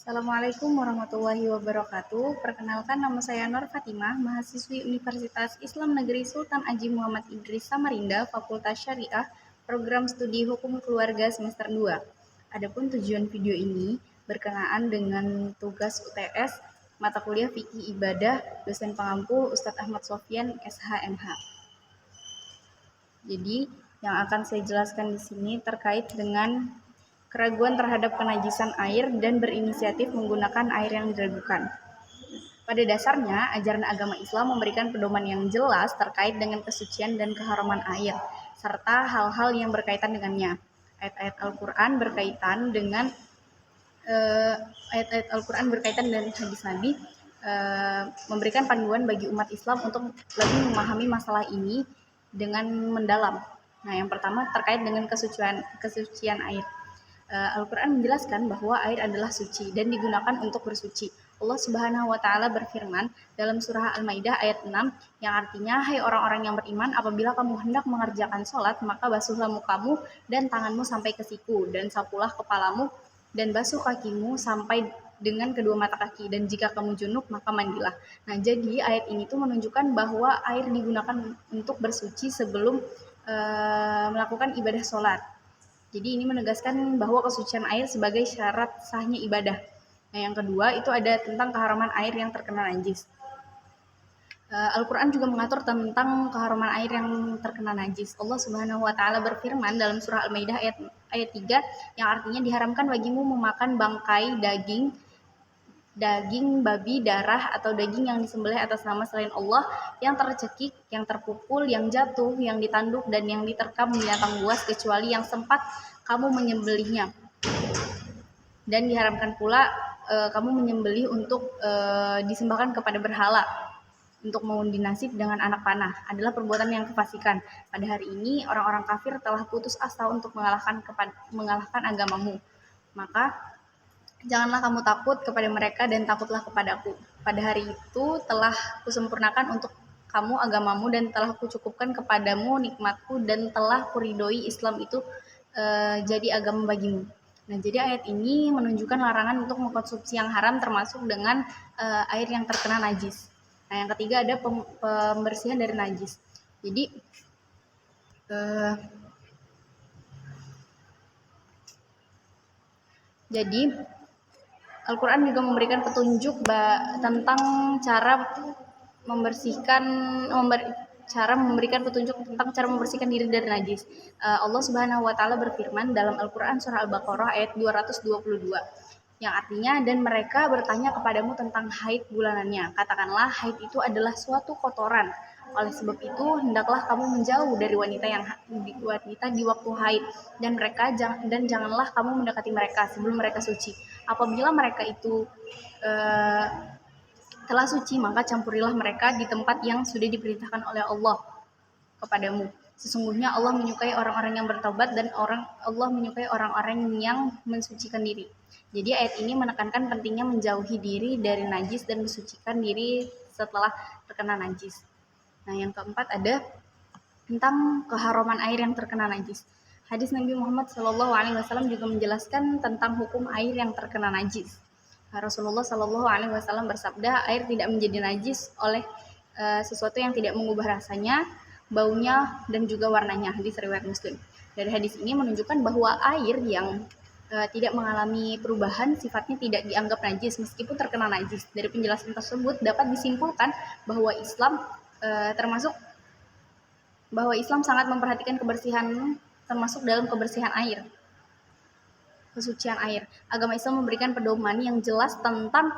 Assalamualaikum warahmatullahi wabarakatuh. Perkenalkan, nama saya Nur Fatimah, mahasiswi Universitas Islam Negeri Sultan Haji Muhammad Idris Samarinda, Fakultas Syariah, Program Studi Hukum Keluarga semester 2. Adapun tujuan video ini berkenaan dengan tugas UTS mata kuliah Fikih Ibadah, dosen pengampu Ustadz Ahmad Sofyan, SHMH. Jadi, yang akan saya jelaskan di sini terkait dengan keraguan terhadap penajisan air dan berinisiatif menggunakan air yang diragukan. Pada dasarnya, ajaran agama Islam memberikan pedoman yang jelas terkait dengan kesucian dan keharaman air, serta hal-hal yang berkaitan dengannya. Ayat-ayat Al-Quran berkaitan dengan ayat-ayat Al-Quran berkaitan dengan hadis Nabi memberikan panduan bagi umat Islam untuk lebih memahami masalah ini dengan mendalam. Nah, yang pertama terkait dengan kesucian air. Al-Quran menjelaskan bahwa air adalah suci dan digunakan untuk bersuci. Allah Subhanahu wa Ta'ala berfirman dalam surah Al-Maidah ayat 6 yang artinya, hai orang-orang yang beriman, apabila kamu hendak mengerjakan sholat, maka basuhlah mukamu dan tanganmu sampai ke siku, dan sapulah kepalamu dan basuh kakimu sampai dengan kedua mata kaki, dan jika kamu junub maka mandilah. Nah, jadi ayat ini tuh menunjukkan bahwa air digunakan untuk bersuci sebelum melakukan ibadah sholat. Jadi ini menegaskan bahwa kesucian air sebagai syarat sahnya ibadah. Nah, yang kedua itu ada tentang keharaman air yang terkena najis. Al-Quran juga mengatur tentang keharaman air yang terkena najis. Allah Subhanahu wa Ta'ala berfirman dalam surah Al-Maidah ayat 3 yang artinya, diharamkan bagimu memakan bangkai daging babi, darah, atau daging yang disembelih atas nama selain Allah, yang tercekik, yang terpukul, yang jatuh, yang ditanduk, dan yang diterkam binatang buas, kecuali yang sempat kamu menyembelihnya. Dan diharamkan pula kamu menyembelih untuk disembahkan kepada berhala, untuk mengundi nasib dengan anak panah, adalah perbuatan yang kefasikan. Pada hari ini orang-orang kafir telah putus asa untuk mengalahkan agamamu. Maka janganlah kamu takut kepada mereka dan takutlah kepadaku. Pada hari itu telah kusempurnakan untuk kamu agamamu dan telah kucukupkan kepadamu nikmatku dan telah kuridhoi Islam itu jadi agama bagimu. Nah, jadi ayat ini menunjukkan larangan untuk mengkonsumsi yang haram termasuk dengan air yang terkena najis. Nah, yang ketiga ada pembersihan dari najis. Jadi Al-Quran juga memberikan petunjuk tentang memberikan petunjuk tentang cara membersihkan diri dari najis. Allah Subhanahu wa Ta'ala berfirman dalam Al-Quran surah Al-Baqarah ayat 222 yang artinya, dan mereka bertanya kepadamu tentang haid bulanannya. Katakanlah, haid itu adalah suatu kotoran. Oleh sebab itu, hendaklah kamu menjauh dari wanita di waktu haid, dan janganlah kamu mendekati mereka sebelum mereka suci. Apabila mereka itu telah suci, maka campurilah mereka di tempat yang sudah diperintahkan oleh Allah kepadamu. Sesungguhnya Allah menyukai orang-orang yang bertobat dan Allah menyukai orang-orang yang mensucikan diri. Jadi ayat ini menekankan pentingnya menjauhi diri dari najis dan mensucikan diri setelah terkena najis. Nah, yang keempat ada tentang keharaman air yang terkena najis. Hadis Nabi Muhammad SAW juga menjelaskan tentang hukum air yang terkena najis. Rasulullah SAW bersabda, air tidak menjadi najis oleh sesuatu yang tidak mengubah rasanya, baunya, dan juga warnanya. Hadis riwayat Muslim. Dari hadis ini menunjukkan bahwa air yang tidak mengalami perubahan sifatnya tidak dianggap najis meskipun terkena najis. Dari penjelasan tersebut dapat disimpulkan bahwa Islam sangat memperhatikan kebersihan, termasuk dalam kebersihan air, kesucian air. Agama Islam memberikan pedoman yang jelas tentang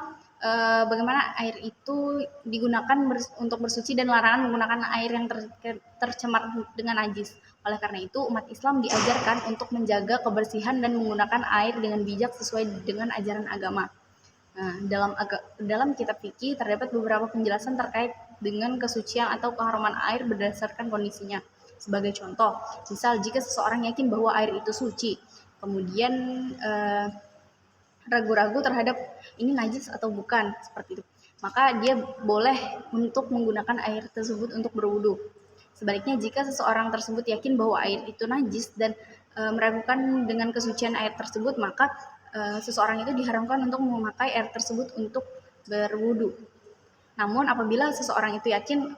bagaimana air itu digunakan untuk bersuci dan larangan menggunakan air yang tercemar dengan najis. Oleh karena itu, umat Islam diajarkan untuk menjaga kebersihan dan menggunakan air dengan bijak sesuai dengan ajaran agama. Nah, dalam kitab fikih terdapat beberapa penjelasan terkait dengan kesucian atau keharaman air berdasarkan kondisinya. Sebagai contoh, misal jika seseorang yakin bahwa air itu suci, kemudian ragu-ragu terhadap ini najis atau bukan, seperti itu, maka dia boleh untuk menggunakan air tersebut untuk berwudu. Sebaliknya, jika seseorang tersebut yakin bahwa air itu najis dan meragukan dengan kesucian air tersebut, maka seseorang itu diharamkan untuk memakai air tersebut untuk berwudu. Namun apabila seseorang itu yakin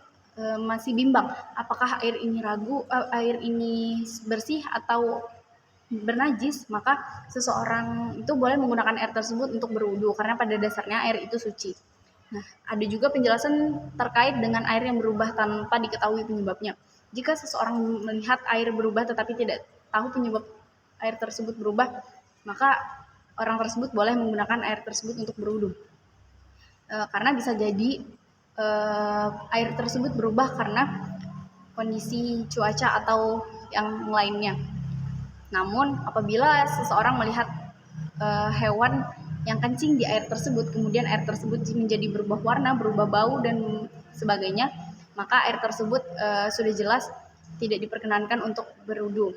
masih bimbang apakah air ini bersih atau bernajis, maka seseorang itu boleh menggunakan air tersebut untuk berwudu karena pada dasarnya air itu suci. Nah, ada juga penjelasan terkait dengan air yang berubah tanpa diketahui penyebabnya. Jika seseorang melihat air berubah tetapi tidak tahu penyebab air tersebut berubah, maka orang tersebut boleh menggunakan air tersebut untuk berwudu. Karena bisa jadi air tersebut berubah karena kondisi cuaca atau yang lainnya. Namun apabila seseorang melihat hewan yang kencing di air tersebut, kemudian air tersebut menjadi berubah warna, berubah bau dan sebagainya, maka air tersebut sudah jelas tidak diperkenankan untuk berwudu.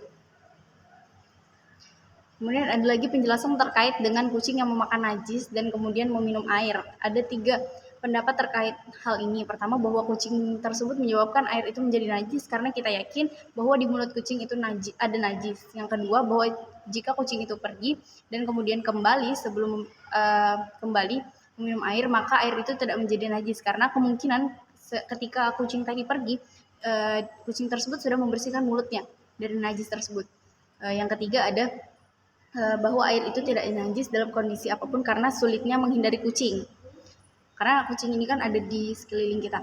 Kemudian ada lagi penjelasan terkait dengan kucing yang memakan najis dan kemudian meminum air. Ada 3 pendapat terkait hal ini. Pertama, bahwa kucing tersebut menyebabkan air itu menjadi najis karena kita yakin bahwa di mulut kucing itu ada najis. Yang kedua, bahwa jika kucing itu pergi dan kemudian kembali sebelum kembali meminum air, maka air itu tidak menjadi najis karena kemungkinan ketika kucing tadi pergi, kucing tersebut sudah membersihkan mulutnya dari najis tersebut. Yang ketiga ada bahwa air itu tidak najis dalam kondisi apapun karena sulitnya menghindari kucing. Karena kucing ini kan ada di sekeliling kita.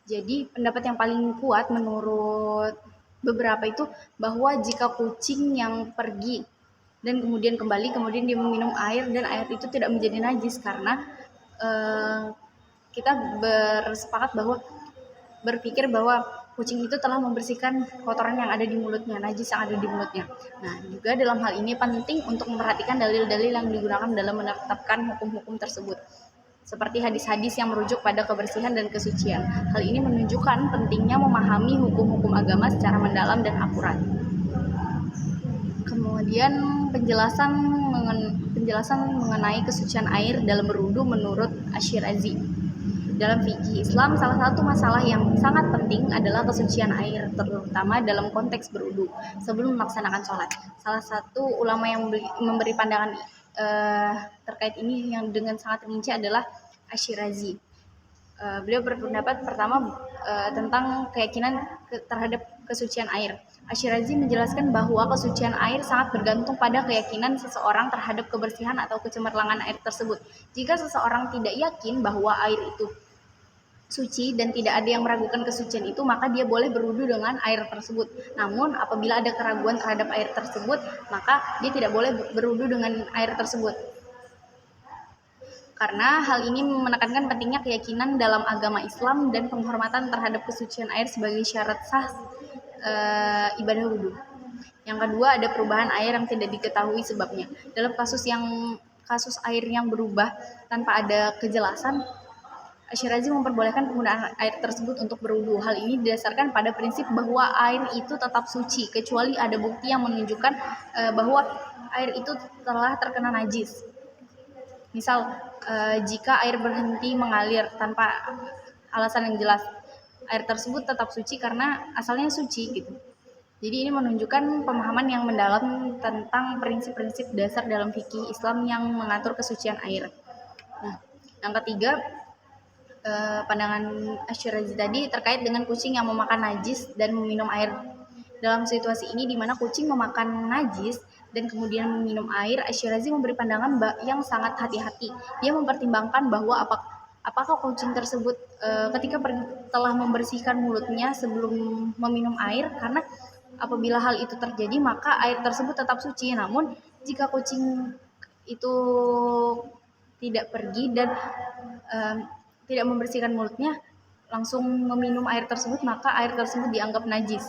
Jadi pendapat yang paling kuat menurut beberapa itu bahwa jika kucing yang pergi dan kemudian kembali, kemudian dia meminum air dan air itu tidak menjadi najis karena kita berpikir bahwa kucing itu telah membersihkan kotoran yang ada di mulutnya, najis yang ada di mulutnya. Nah, juga dalam hal ini penting untuk memperhatikan dalil-dalil yang digunakan dalam menetapkan hukum-hukum tersebut. Seperti hadis-hadis yang merujuk pada kebersihan dan kesucian. Hal ini menunjukkan pentingnya memahami hukum-hukum agama secara mendalam dan akurat. Kemudian penjelasan mengenai kesucian air dalam berwudu menurut Asy-Syirazi. Dalam fikih Islam, salah satu masalah yang sangat penting adalah kesucian air, terutama dalam konteks berwudu sebelum melaksanakan sholat. Salah satu ulama yang memberi pandangan terkait ini yang dengan sangat rinci adalah Asy-Syirazi. Beliau berpendapat pertama tentang keyakinan terhadap kesucian air. Asy-Syirazi menjelaskan bahwa kesucian air sangat bergantung pada keyakinan seseorang terhadap kebersihan atau kecemerlangan air tersebut. Jika seseorang tidak yakin bahwa air itu suci dan tidak ada yang meragukan kesucian itu, maka dia boleh berwudu dengan air tersebut. Namun apabila ada keraguan terhadap air tersebut, maka dia tidak boleh berwudu dengan air tersebut. Karena hal ini menekankan pentingnya keyakinan dalam agama Islam dan penghormatan terhadap kesucian air sebagai syarat sah ibadah wudu. Yang kedua, ada perubahan air yang tidak diketahui sebabnya. Dalam kasus air yang berubah tanpa ada kejelasan, Asy-Syirazi memperbolehkan penggunaan air tersebut untuk berwudu. Hal ini didasarkan pada prinsip bahwa air itu tetap suci, kecuali ada bukti yang menunjukkan bahwa air itu telah terkena najis. Misal, jika air berhenti mengalir tanpa alasan yang jelas, air tersebut tetap suci karena asalnya suci gitu. Jadi ini menunjukkan pemahaman yang mendalam tentang prinsip-prinsip dasar dalam fikih Islam yang mengatur kesucian air. Nah, yang ketiga, pandangan Asy-Syirazi tadi terkait dengan kucing yang memakan najis dan meminum air. Dalam situasi ini di mana kucing memakan najis dan kemudian meminum air, Asy-Syirazi memberi pandangan yang sangat hati-hati. Dia mempertimbangkan bahwa apakah kucing tersebut ketika telah membersihkan mulutnya sebelum meminum air, karena apabila hal itu terjadi maka air tersebut tetap suci. Namun jika kucing itu tidak pergi dan tidak membersihkan mulutnya, langsung meminum air tersebut, maka air tersebut dianggap najis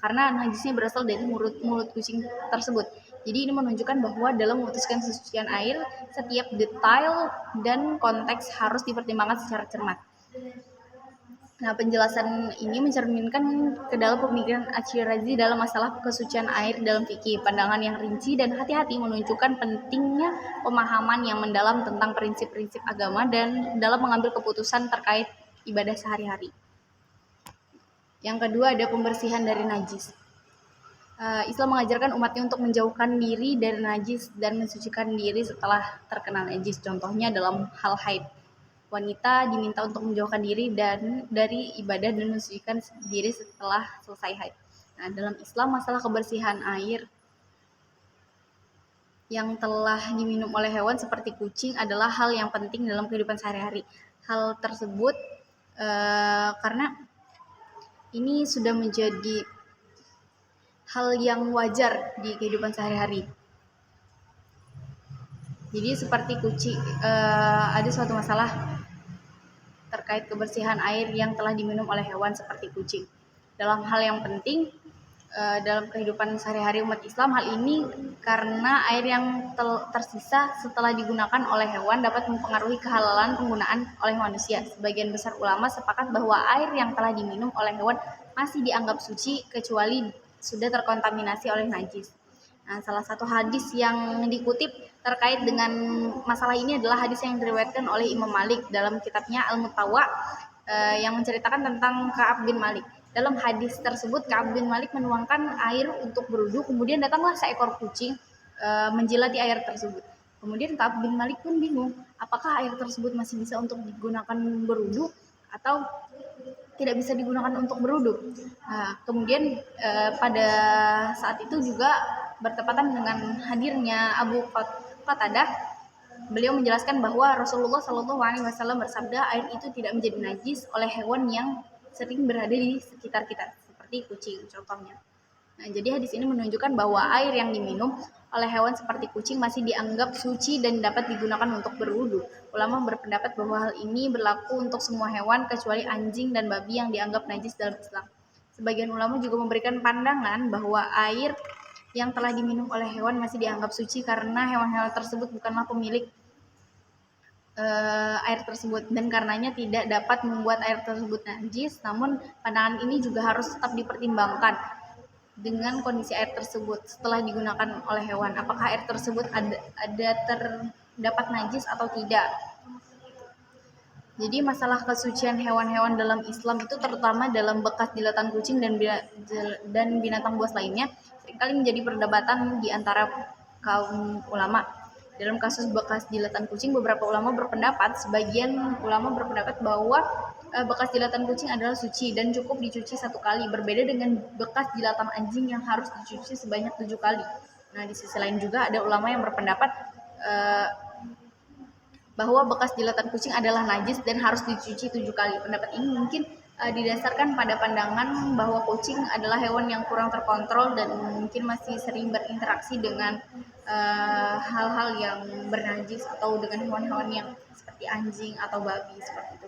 karena najisnya berasal dari mulut kucing tersebut. Jadi ini menunjukkan bahwa dalam memutuskan kesucian air, setiap detail dan konteks harus dipertimbangkan secara cermat. Nah, penjelasan ini mencerminkan ke dalam pemikiran Asy-Syirazi dalam masalah kesucian air dalam fikih. Pandangan yang rinci dan hati-hati menunjukkan pentingnya pemahaman yang mendalam tentang prinsip-prinsip agama dan dalam mengambil keputusan terkait ibadah sehari-hari. Yang kedua, ada pembersihan dari najis. Islam mengajarkan umatnya untuk menjauhkan diri dari najis dan mensucikan diri setelah terkena najis. Contohnya dalam hal haid. Wanita diminta untuk menjauhkan diri dan dari ibadah dan mensucikan diri setelah selesai haid. Nah, dalam Islam masalah kebersihan air yang telah diminum oleh hewan seperti kucing adalah hal yang penting dalam kehidupan sehari-hari. Hal tersebut karena ini sudah menjadi hal yang wajar di kehidupan sehari-hari. Jadi seperti kucing, ada suatu masalah terkait kebersihan air yang telah diminum oleh hewan seperti kucing. Dalam hal yang penting dalam kehidupan sehari-hari umat Islam, hal ini karena air yang tersisa setelah digunakan oleh hewan dapat mempengaruhi kehalalan penggunaan oleh manusia. Sebagian besar ulama sepakat bahwa air yang telah diminum oleh hewan masih dianggap suci kecuali sudah terkontaminasi oleh najis. Nah, salah satu hadis yang dikutip terkait dengan masalah ini adalah hadis yang diriwayatkan oleh Imam Malik dalam kitabnya Al-Mutawa yang menceritakan tentang Ka'ab bin Malik. Dalam hadis tersebut Ka'ab bin Malik menuangkan air untuk berwudu, kemudian datanglah seekor kucing menjilati air tersebut. Kemudian Ka'ab bin Malik pun bingung, apakah air tersebut masih bisa untuk digunakan berwudu atau tidak bisa digunakan untuk berwudu. Nah, kemudian pada saat itu juga bertepatan dengan hadirnya Abu Qatadah, beliau menjelaskan bahwa Rasulullah Shallallahu Alaihi Wasallam bersabda, air itu tidak menjadi najis oleh hewan yang sering berada di sekitar kita, seperti kucing contohnya. Nah, jadi hadis ini menunjukkan bahwa air yang diminum oleh hewan seperti kucing masih dianggap suci dan dapat digunakan untuk berwudu. Ulama berpendapat bahwa hal ini berlaku untuk semua hewan kecuali anjing dan babi yang dianggap najis dalam Islam. Sebagian ulama juga memberikan pandangan bahwa air yang telah diminum oleh hewan masih dianggap suci karena hewan-hewan tersebut bukanlah pemilik air tersebut dan karenanya tidak dapat membuat air tersebut najis. Namun pandangan ini juga harus tetap dipertimbangkan dengan kondisi air tersebut setelah digunakan oleh hewan, apakah air tersebut terdapat najis atau tidak. Jadi masalah kesucian hewan-hewan dalam Islam itu terutama dalam bekas jilatan kucing dan binatang buas lainnya seringkali menjadi perdebatan di antara kaum ulama. Dalam kasus bekas jilatan kucing, beberapa ulama berpendapat, sebagian ulama berpendapat bahwa bekas jilatan kucing adalah suci dan cukup dicuci 1 kali, berbeda dengan bekas jilatan anjing yang harus dicuci sebanyak 7 kali. Nah, di sisi lain juga ada ulama yang berpendapat bahwa bekas jilatan kucing adalah najis dan harus dicuci 7 kali. Pendapat ini mungkin didasarkan pada pandangan bahwa kucing adalah hewan yang kurang terkontrol dan mungkin masih sering berinteraksi dengan hal-hal yang bernajis atau dengan hewan-hewan yang seperti anjing atau babi seperti itu.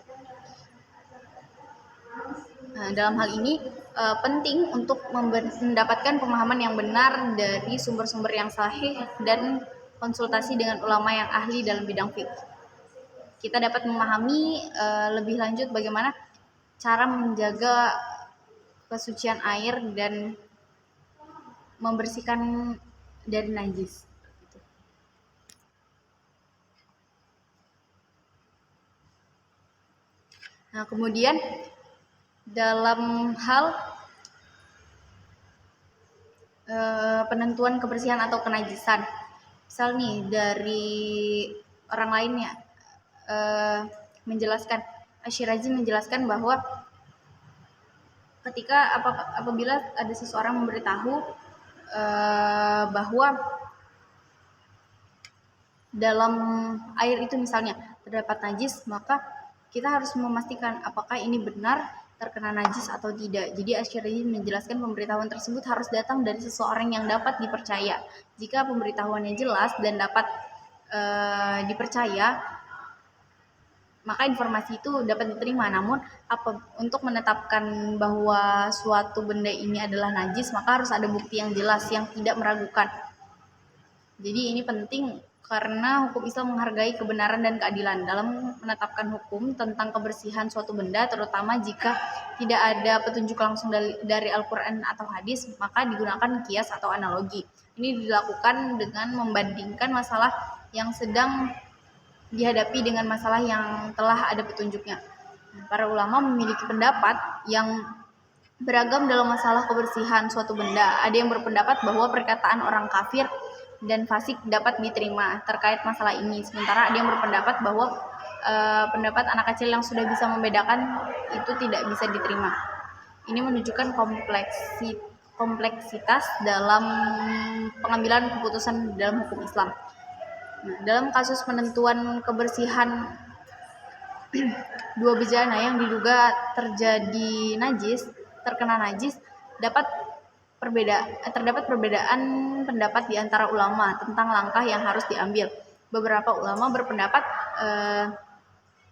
Nah, dalam hal ini penting untuk mendapatkan pemahaman yang benar dari sumber-sumber yang sahih dan konsultasi dengan ulama yang ahli dalam bidang fikih. Kita dapat memahami lebih lanjut bagaimana cara menjaga kesucian air dan membersihkan dari najis. Nah, kemudian dalam hal penentuan kebersihan atau kenajisan, misal nih dari orang lainnya menjelaskan, Asyirazi menjelaskan bahwa ketika apabila ada seseorang memberitahu bahwa dalam air itu misalnya terdapat najis, maka kita harus memastikan apakah ini benar terkena najis atau tidak. Jadi Asyirazi menjelaskan pemberitahuan tersebut harus datang dari seseorang yang dapat dipercaya. Jika pemberitahuannya jelas dan dapat dipercaya, maka informasi itu dapat diterima. Namun untuk menetapkan bahwa suatu benda ini adalah najis, maka harus ada bukti yang jelas yang tidak meragukan. Jadi ini penting karena hukum Islam menghargai kebenaran dan keadilan dalam menetapkan hukum tentang kebersihan suatu benda, terutama jika tidak ada petunjuk langsung dari Al-Quran atau hadis, maka digunakan kias atau analogi. Ini dilakukan dengan membandingkan masalah yang sedang dihadapi dengan masalah yang telah ada petunjuknya. Para ulama memiliki pendapat yang beragam dalam masalah kebersihan suatu benda. Ada yang berpendapat bahwa perkataan orang kafir dan fasik dapat diterima terkait masalah ini. Sementara ada yang berpendapat bahwa pendapat anak kecil yang sudah bisa membedakan itu tidak bisa diterima. Ini menunjukkan kompleksitas dalam pengambilan keputusan dalam hukum Islam. Nah, dalam kasus penentuan kebersihan dua bejana yang diduga terkena najis, terdapat perbedaan pendapat di antara ulama tentang langkah yang harus diambil. Beberapa ulama berpendapat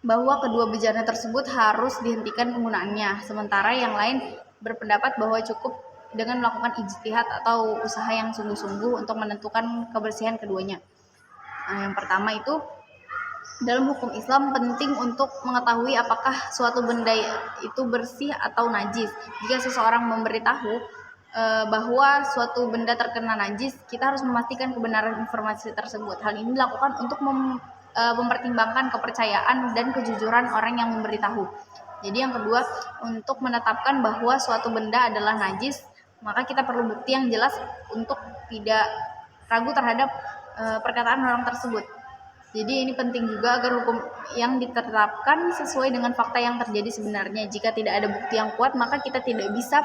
bahwa kedua bejana tersebut harus dihentikan penggunaannya, sementara yang lain berpendapat bahwa cukup dengan melakukan ijtihad atau usaha yang sungguh-sungguh untuk menentukan kebersihan keduanya. Nah, yang pertama itu, dalam hukum Islam penting untuk mengetahui apakah suatu benda itu bersih atau najis. Jika seseorang memberitahu bahwa suatu benda terkena najis, kita harus memastikan kebenaran informasi tersebut. Hal ini dilakukan untuk mempertimbangkan kepercayaan dan kejujuran orang yang memberitahu. Jadi yang kedua, untuk menetapkan bahwa suatu benda adalah najis, maka kita perlu bukti yang jelas untuk tidak ragu terhadap perkataan orang tersebut. Jadi ini penting juga agar hukum yang ditetapkan sesuai dengan fakta yang terjadi sebenarnya. Jika tidak ada bukti yang kuat, maka kita tidak bisa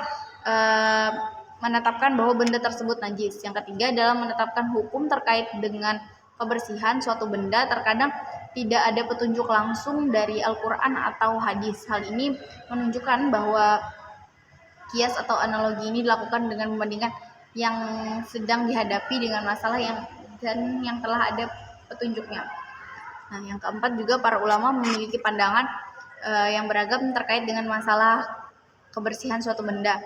menetapkan bahwa benda tersebut najis. Yang ketiga, dalam menetapkan hukum terkait dengan kebersihan suatu benda, terkadang tidak ada petunjuk langsung dari Al-Quran atau hadis. Hal ini menunjukkan bahwa kias atau analogi ini dilakukan dengan membandingkan yang sedang dihadapi dengan masalah yang telah ada petunjuknya. Nah, yang keempat juga, para ulama memiliki pandangan yang beragam terkait dengan masalah kebersihan suatu benda.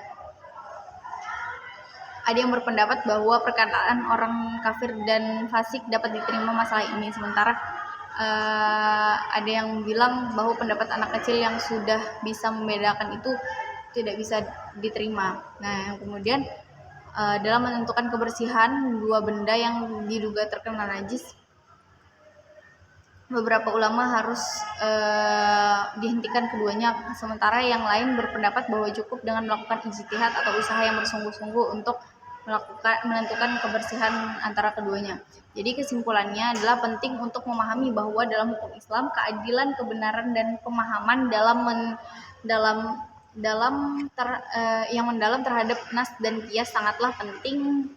Ada yang berpendapat bahwa perkataan orang kafir dan fasik dapat diterima masalah ini, sementara ada yang bilang bahwa pendapat anak kecil yang sudah bisa membedakan itu tidak bisa diterima. Nah, kemudian dalam menentukan kebersihan dua benda yang diduga terkena najis, beberapa ulama harus dihentikan keduanya, sementara yang lain berpendapat bahwa cukup dengan melakukan ijtihad atau usaha yang bersungguh-sungguh untuk menentukan kebersihan antara keduanya. Jadi kesimpulannya adalah penting untuk memahami bahwa dalam hukum Islam, keadilan, kebenaran, dan pemahaman yang mendalam terhadap nas dan qiyas sangatlah penting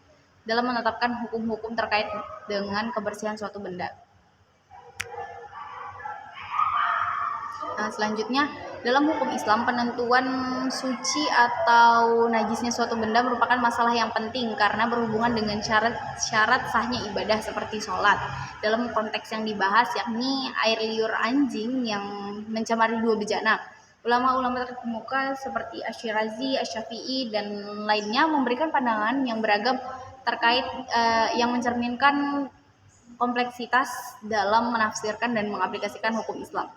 dalam menetapkan hukum-hukum terkait dengan kebersihan suatu benda. Nah, selanjutnya, dalam hukum Islam, penentuan suci atau najisnya suatu benda merupakan masalah yang penting karena berhubungan dengan syarat sahnya ibadah seperti sholat. Dalam konteks yang dibahas, yakni air liur anjing yang mencemari dua bejana, ulama-ulama terkemuka seperti Asy-Syirazi, Asy-Syafi'i, dan lainnya memberikan pandangan yang beragam terkait yang mencerminkan kompleksitas dalam menafsirkan dan mengaplikasikan hukum Islam.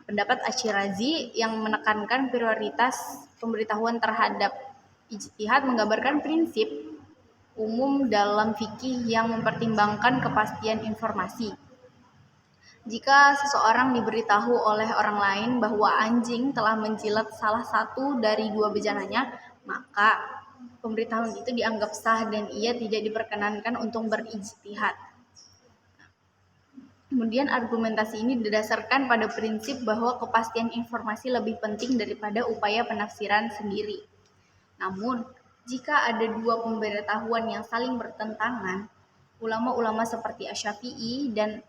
Pendapat Asy-Syirazi yang menekankan prioritas pemberitahuan terhadap ijtihad menggambarkan prinsip umum dalam fikih yang mempertimbangkan kepastian informasi. Jika seseorang diberitahu oleh orang lain bahwa anjing telah menjilat salah satu dari dua bejananya, maka pemberitahuan itu dianggap sah dan ia tidak diperkenankan untuk berijtihad. Kemudian argumentasi ini didasarkan pada prinsip bahwa kepastian informasi lebih penting daripada upaya penafsiran sendiri. Namun, jika ada dua pemberitahuan yang saling bertentangan, ulama-ulama seperti Asy-Syafi'i dan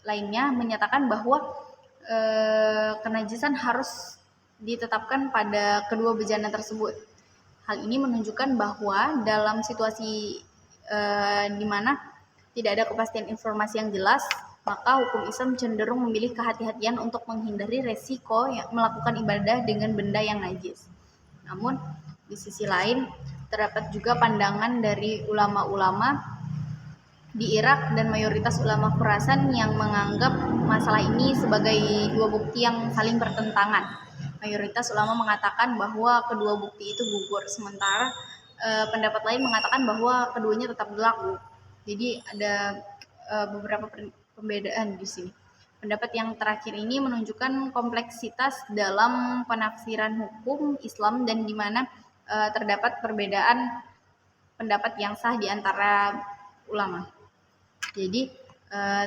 lainnya menyatakan bahwa kenajisan harus ditetapkan pada kedua bejana tersebut. Hal ini menunjukkan bahwa dalam situasi di mana tidak ada kepastian informasi yang jelas, maka hukum Islam cenderung memilih kehati-hatian untuk menghindari resiko melakukan ibadah dengan benda yang najis. Namun, di sisi lain, terdapat juga pandangan dari ulama-ulama di Irak dan mayoritas ulama Khurasan yang menganggap masalah ini sebagai dua bukti yang saling bertentangan. Mayoritas ulama mengatakan bahwa kedua bukti itu gugur, sementara pendapat lain mengatakan bahwa keduanya tetap berlaku. Jadi ada beberapa pembedaan di sini. Pendapat yang terakhir ini menunjukkan kompleksitas dalam penafsiran hukum Islam dan di mana terdapat perbedaan pendapat yang sah di antara ulama. Jadi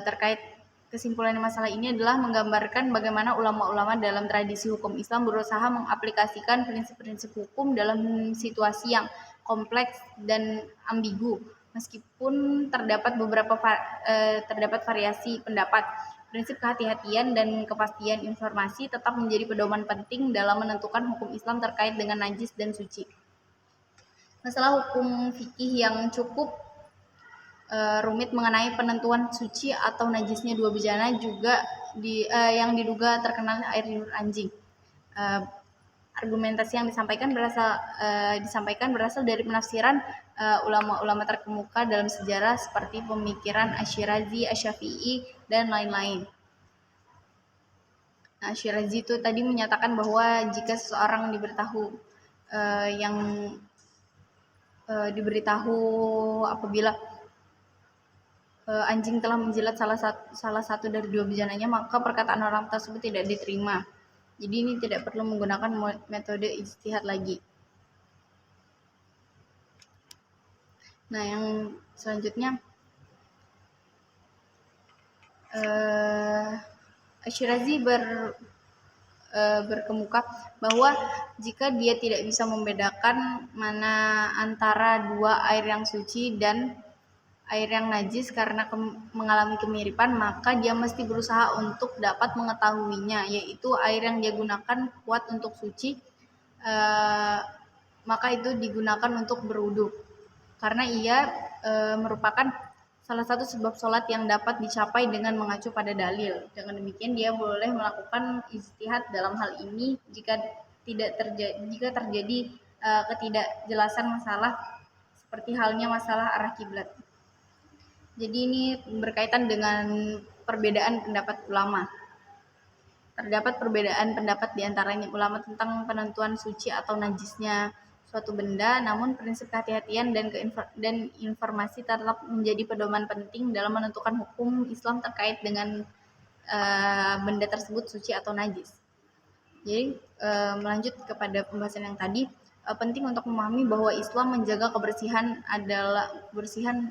terkait kesimpulan masalah ini adalah menggambarkan bagaimana ulama-ulama dalam tradisi hukum Islam berusaha mengaplikasikan prinsip-prinsip hukum dalam situasi yang kompleks dan ambigu. Meskipun terdapat variasi pendapat, prinsip kehati-hatian dan kepastian informasi tetap menjadi pedoman penting dalam menentukan hukum Islam terkait dengan najis dan suci. Masalah hukum fikih yang cukup rumit mengenai penentuan suci atau najisnya dua bejana juga yang diduga terkena air liur anjing. Argumentasi yang disampaikan berasal dari penafsiran ulama-ulama terkemuka dalam sejarah seperti pemikiran Asy-Syirazi, Asy-Syafi'i, dan lain-lain. Nah, Asy-Syirazi itu tadi menyatakan bahwa jika seseorang diberitahu apabila anjing telah menjilat salah satu dari dua bejananya, maka perkataan orang tersebut tidak diterima. Jadi ini tidak perlu menggunakan metode ijtihad lagi. Nah, yang selanjutnya Asy-Syirazi berkemuka bahwa jika dia tidak bisa membedakan mana antara dua air yang suci dan air yang najis karena mengalami kemiripan, maka dia mesti berusaha untuk dapat mengetahuinya, yaitu air yang dia gunakan kuat untuk suci, maka itu digunakan untuk berwudu karena ia merupakan salah satu sebab sholat yang dapat dicapai dengan mengacu pada dalil. Dengan demikian dia boleh melakukan ijtihad dalam hal ini jika terjadi ketidakjelasan masalah seperti halnya masalah arah kiblat. Jadi ini berkaitan dengan perbedaan pendapat ulama. Terdapat perbedaan pendapat di antaranya ulama tentang penentuan suci atau najisnya suatu benda, namun prinsip kehati-hatian dan informasi tetap menjadi pedoman penting dalam menentukan hukum Islam terkait dengan benda tersebut suci atau najis. Jadi melanjut kepada pembahasan yang tadi, penting untuk memahami bahwa Islam menjaga kebersihan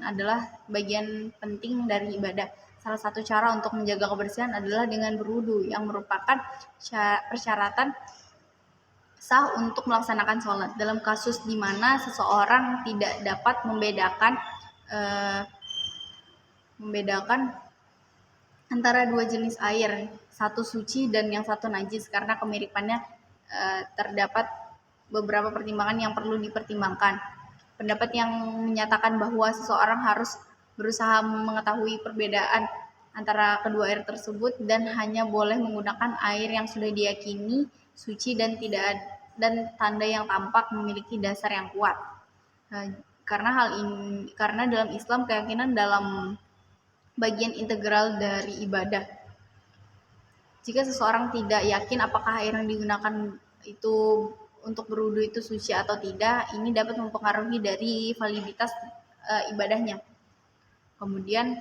adalah bagian penting dari ibadah. Salah satu cara untuk menjaga kebersihan adalah dengan berwudu, yang merupakan persyaratan sah untuk melaksanakan sholat. Dalam kasus di mana seseorang tidak dapat membedakan antara dua jenis air, satu suci dan yang satu najis, karena kemiripannya terdapat beberapa pertimbangan yang perlu dipertimbangkan. Pendapat yang menyatakan bahwa seseorang harus berusaha mengetahui perbedaan antara kedua air tersebut dan hanya boleh menggunakan air yang sudah diyakini suci dan tanda yang tampak memiliki dasar yang kuat. Karena dalam Islam keyakinan dalam bagian integral dari ibadah. Jika seseorang tidak yakin apakah air yang digunakan itu untuk berwudu itu suci atau tidak, ini dapat mempengaruhi dari validitas ibadahnya. Kemudian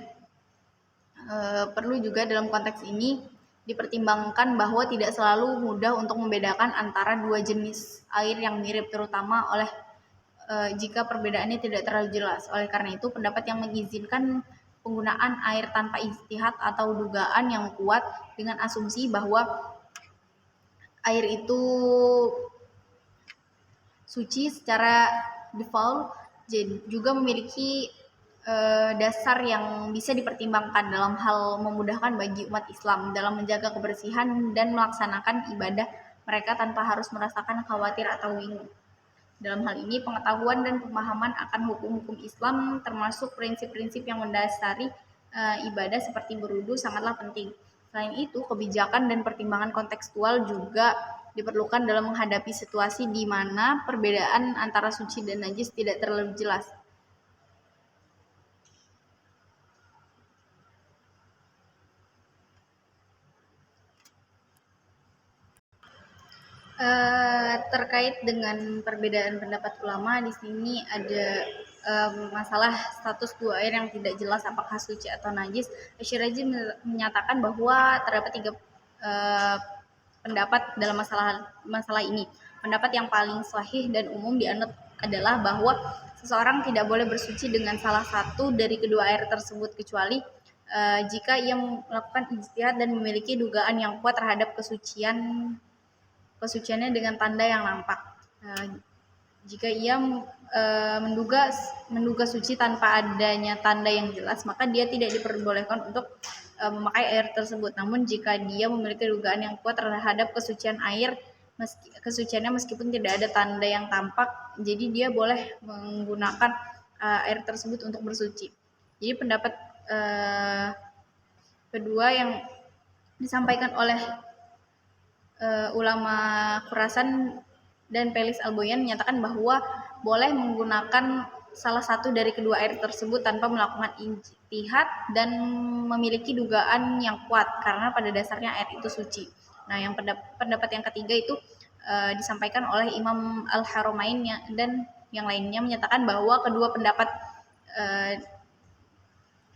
perlu juga dalam konteks ini dipertimbangkan bahwa tidak selalu mudah untuk membedakan antara dua jenis air yang mirip, terutama jika perbedaannya tidak terlalu jelas. Oleh karena itu, pendapat yang mengizinkan penggunaan air tanpa ijtihad atau dugaan yang kuat dengan asumsi bahwa air itu suci secara default juga memiliki dasar yang bisa dipertimbangkan dalam hal memudahkan bagi umat Islam dalam menjaga kebersihan dan melaksanakan ibadah mereka tanpa harus merasakan khawatir atau bingung. Dalam hal ini, pengetahuan dan pemahaman akan hukum-hukum Islam termasuk prinsip-prinsip yang mendasari ibadah seperti berwudu sangatlah penting. Selain itu, kebijakan dan pertimbangan kontekstual juga diperlukan dalam menghadapi situasi di mana perbedaan antara suci dan najis tidak terlalu jelas. Terkait dengan perbedaan pendapat ulama, di sini ada masalah status dua air yang tidak jelas apakah suci atau najis, Asy-Syirazi menyatakan bahwa terdapat tiga pendapat dalam masalah ini. Pendapat yang paling sahih dan umum dianut adalah bahwa seseorang tidak boleh bersuci dengan salah satu dari kedua air tersebut kecuali jika ia melakukan ijtihad dan memiliki dugaan yang kuat terhadap kesuciannya dengan tanda yang nampak. Jika ia menduga suci tanpa adanya tanda yang jelas, maka dia tidak diperbolehkan untuk memakai air tersebut. Namun jika dia memiliki dugaan yang kuat terhadap kesuciannya meskipun tidak ada tanda yang tampak, jadi dia boleh menggunakan air tersebut untuk bersuci. Jadi pendapat kedua yang disampaikan oleh ulama Khurasan dan Pelis Al-Boyan menyatakan bahwa boleh menggunakan salah satu dari kedua air tersebut tanpa melakukan ijtihad dan memiliki dugaan yang kuat karena pada dasarnya air itu suci. Nah, yang pendapat yang ketiga itu disampaikan oleh Imam Al-Haramain dan yang lainnya menyatakan bahwa kedua pendapat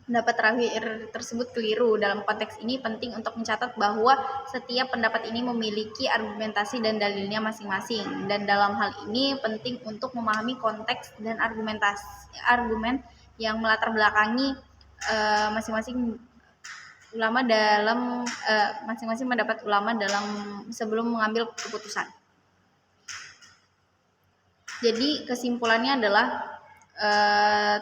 terakhir tersebut keliru. Dalam konteks ini penting untuk mencatat bahwa setiap pendapat ini memiliki argumentasi dan dalilnya masing-masing, dan dalam hal ini penting untuk memahami konteks dan argumen yang melatar belakangi masing-masing pendapat ulama dalam sebelum mengambil keputusan. Jadi kesimpulannya adalah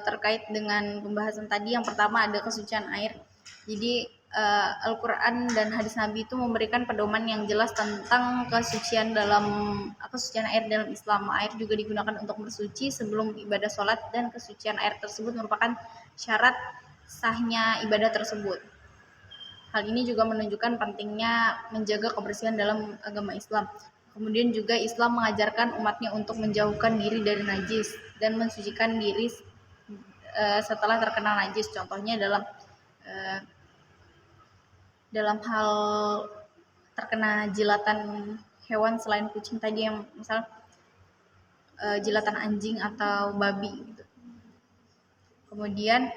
terkait dengan pembahasan tadi, yang pertama ada kesucian air. Jadi Al-Quran dan hadis Nabi itu memberikan pedoman yang jelas tentang kesucian air dalam Islam. Air juga digunakan untuk bersuci sebelum ibadah sholat, dan kesucian air tersebut merupakan syarat sahnya ibadah tersebut. Hal ini juga menunjukkan pentingnya menjaga kebersihan dalam agama Islam. Kemudian juga Islam mengajarkan umatnya untuk menjauhkan diri dari najis dan mensucikan diri setelah terkena najis. Contohnya dalam hal terkena jilatan hewan selain kucing tadi, yang misal jilatan anjing atau babi gitu. Kemudian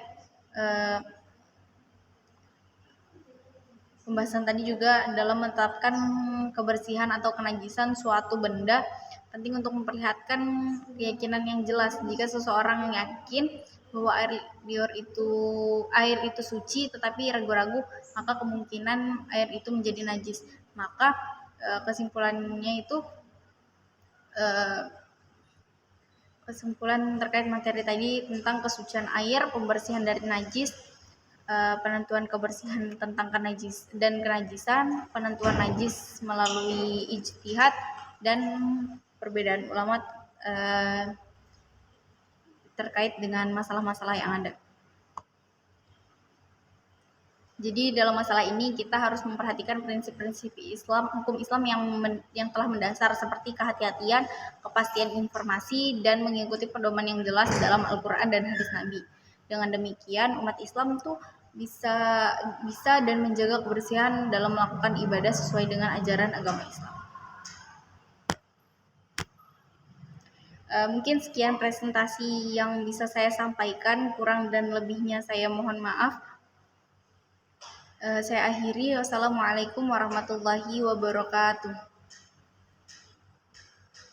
pembahasan tadi juga dalam menetapkan kebersihan atau kenajisan suatu benda penting untuk memperlihatkan keyakinan yang jelas. Jika seseorang yakin bahwa air itu suci tetapi ragu-ragu, maka kemungkinan air itu menjadi najis. Maka kesimpulan terkait materi tadi tentang kesucian air, pembersihan dari najis, penentuan kebersihan tentang kenajisan, penentuan najis melalui ijtihad, dan perbedaan ulama terkait dengan masalah-masalah yang ada. Jadi dalam masalah ini kita harus memperhatikan prinsip-prinsip Islam, hukum Islam yang telah mendasar, seperti kehati-hatian, kepastian informasi, dan mengikuti pedoman yang jelas dalam Al-Quran dan hadis Nabi. Dengan demikian umat Islam tuh bisa dan menjaga kebersihan dalam melakukan ibadah sesuai dengan ajaran agama Islam. Mungkin sekian presentasi yang bisa saya sampaikan, kurang dan lebihnya saya mohon maaf. Saya akhiri. Wassalamualaikum warahmatullahi wabarakatuh.